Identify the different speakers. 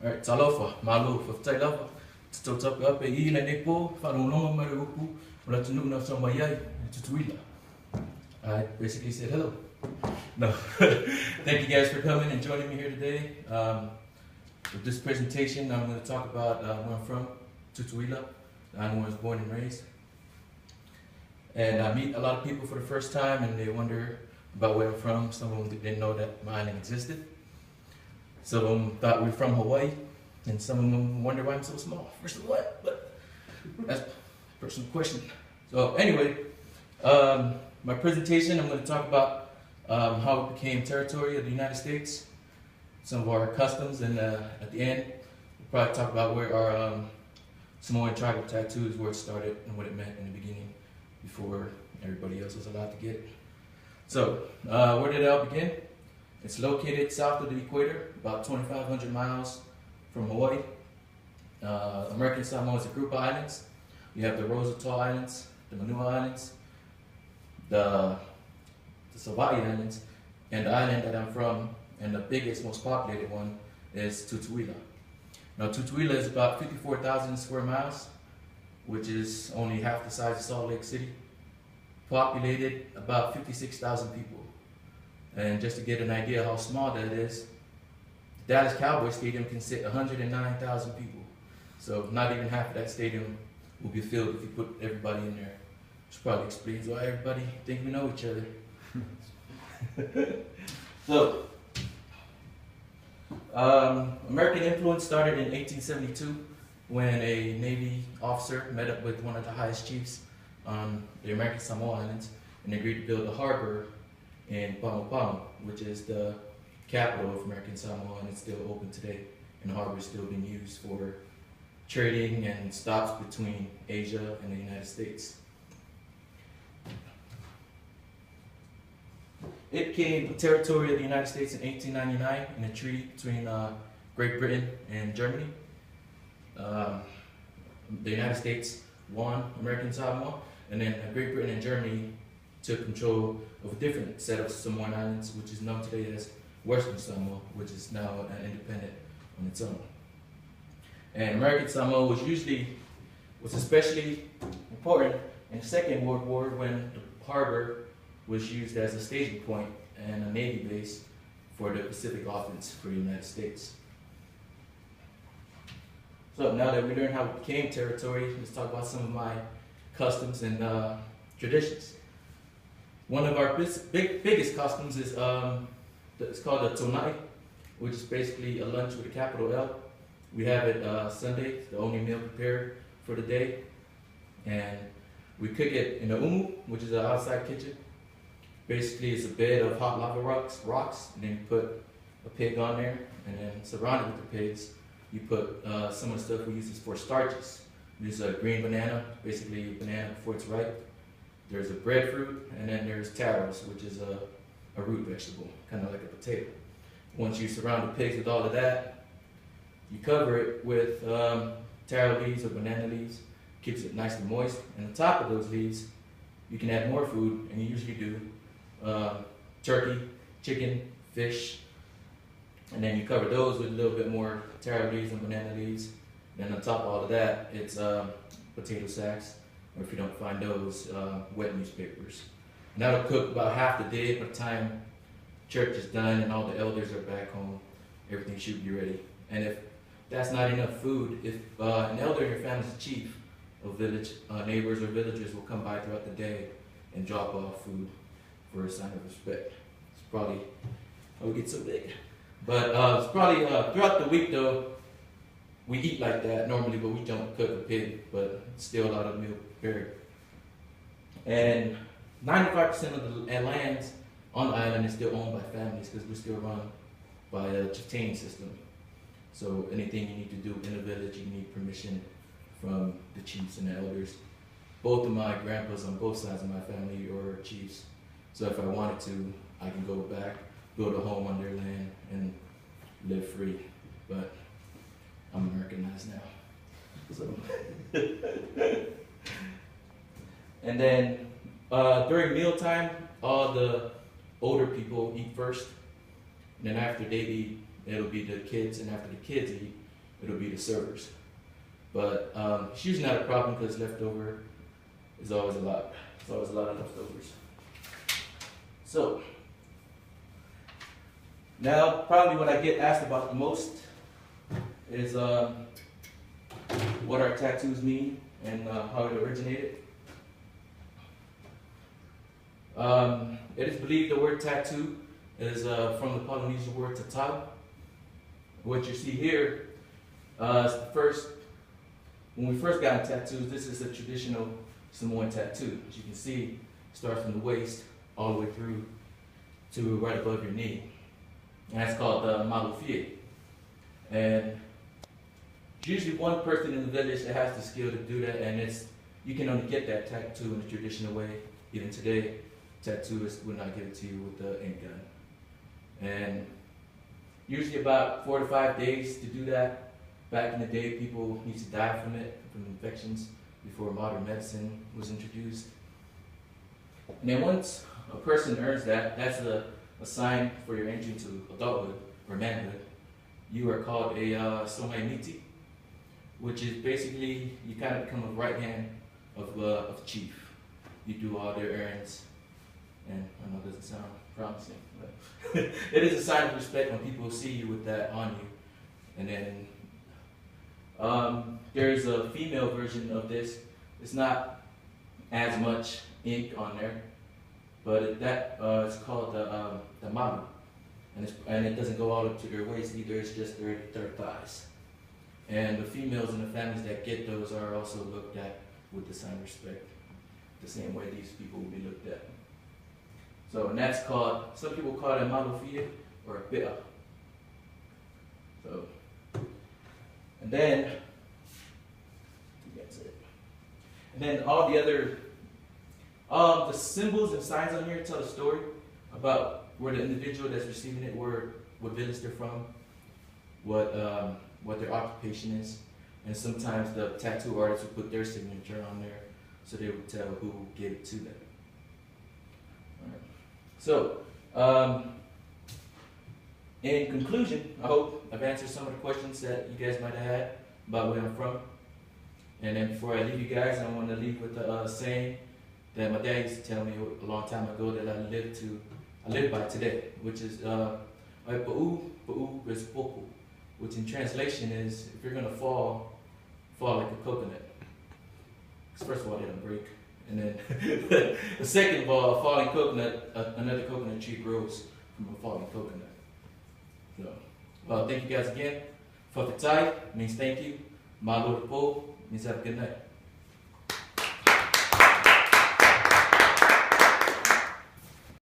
Speaker 1: Alright, talofa, malo, whawhtailawa, tutotapa ape I le nei po, whanononga mare upu, ula tununa sa mayai, Tutuila. I basically said hello. No. Thank you guys for coming and joining me here today. With this presentation, I'm going to talk about where I'm from, Tutuila. I'm where I was born and raised. And I meet a lot of people for the first time and they wonder about where I'm from. Some of them didn't know that my island existed. Some of them thought we were from Hawaii, and some of them wonder why I'm so small. First of what? But that's a personal question. So anyway, my presentation, I'm going to talk about how it became territory of the United States, some of our customs, and at the end, we'll probably talk about where our Samoan tribal tattoos, where it started and what it meant in the beginning before everybody else was allowed to get it. So, where did it all begin? It's located south of the equator, about 2,500 miles from Hawaii. American Samoa is a group of islands. You have the Roosevelt Islands, the Manua Islands, the Savaii Islands, and the island that I'm from, and the biggest, most populated one, is Tutuila. Now, Tutuila is about 54,000 square miles, which is only half the size of Salt Lake City. Populated about 56,000 people. And just to get an idea of how small that is, the Dallas Cowboys Stadium can sit 109,000 people. So not even half of that stadium will be filled if you put everybody in there. Which probably explains why everybody think we know each other. So, American influence started in 1872 when a Navy officer met up with one of the highest chiefs on the American Samoa Islands and agreed to build a harbor in Pamu, which is the capital of American Samoa, and it's still open today. And the harbor is still being used for trading and stops between Asia and the United States. It became territory of the United States in 1899 in a treaty between Great Britain and Germany. The United States won American Samoa, and then Great Britain and Germany took control of a different set of Samoan islands, which is known today as Western Samoa, which is now independent on its own. And American Samoa was especially important in the Second World War when the harbor was used as a staging point and a Navy base for the Pacific offense for the United States. So now that we learned how it became territory, let's talk about some of my customs and traditions. One of our biggest customs is it's called a tonai, which is basically a lunch with a capital L. We have it Sunday, the only meal prepared for the day, and we cook it in the umu, which is an outside kitchen. Basically, it's a bed of hot lava rocks, and then you put a pig on there, and then surrounded with the pigs, you put some of the stuff we use for starches. There's a green banana, basically a banana before it's ripe. There's a breadfruit, and then there's taros, which is a root vegetable, kind of like a potato. Once you surround the pigs with all of that, you cover it with taro leaves or banana leaves, keeps it nice and moist. And on top of those leaves, you can add more food, and you usually do turkey, chicken, fish, and then you cover those with a little bit more taro leaves and banana leaves. Then on top of all of that, it's potato sacks, or if you don't find those, wet newspapers. And that'll cook about half the day. By the time church is done and all the elders are back home, everything should be ready. And if that's not enough food, if an elder in your family is the chief of village, neighbors or villagers will come by throughout the day and drop off food for a sign of respect. It's probably how we get so big. But it's probably throughout the week though, we eat like that normally, but we don't cook a pig, but still a lot of meal prepared. And 95% of the lands on the island is still owned by families because we're still run by a chieftain system. So anything you need to do in a village, you need permission from the chiefs and the elders. Both of my grandpas on both sides of my family are chiefs. So if I wanted to, I can go back, build a home on their land, and live free. But I'm Americanized now. So. And then during mealtime, all the older people eat first. And then after they eat, it'll be the kids. And after the kids eat, it'll be the servers. But it's usually not a problem because leftover is always a lot. There's always a lot of leftovers. So now probably what I get asked about the most is what our tattoos mean and how it originated. It is believed the word tattoo is from the Polynesian word Tutuila. What you see here is when we first got tattoos, this is a traditional Samoan tattoo. As you can see, it starts from the waist all the way through to right above your knee. And that's called the malufie. And it's usually one person in the village that has the skill to do that, and you can only get that tattoo in the traditional way. Even today, tattooists will not give it to you with the ink gun. And usually about 4 to 5 days to do that. Back in the day, people used to die from it, from infections, before modern medicine was introduced. And then once a person earns that, that's a sign for your entry into adulthood or manhood. You are called a somaimiti, which is basically, you kind of become a right hand of the chief. You do all their errands. And I know it doesn't sound promising, but it is a sign of respect when people see you with that on you. And then there's a female version of this. It's not as much ink on there, but it's called the malu. And it doesn't go all up to their waist either, it's just their thighs. And the females in the families that get those are also looked at with the same respect, the same way these people will be looked at. So, and that's called, some people call it a malufia or a pia. So, and then, that's it. And then all the other, the symbols and signs on here tell a story about where the individual that's receiving it, what village they're from, what their occupation is. And sometimes the tattoo artist will put their signature on there so they would tell who gave it to them. All right. So, in conclusion, I hope I've answered some of the questions that you guys might have had about where I'm from. And then before I leave you guys, I want to leave with the saying that my dad used to tell me a long time ago that I live by today, which is pa'u is poku, which in translation is, if you're going to fall like a coconut. Because first of all, they don't break. And then, the second of all, a falling coconut, another coconut tree grows from a falling coconut. So, well, thank you guys again. Whakatai means thank you. Malo po means have a good night.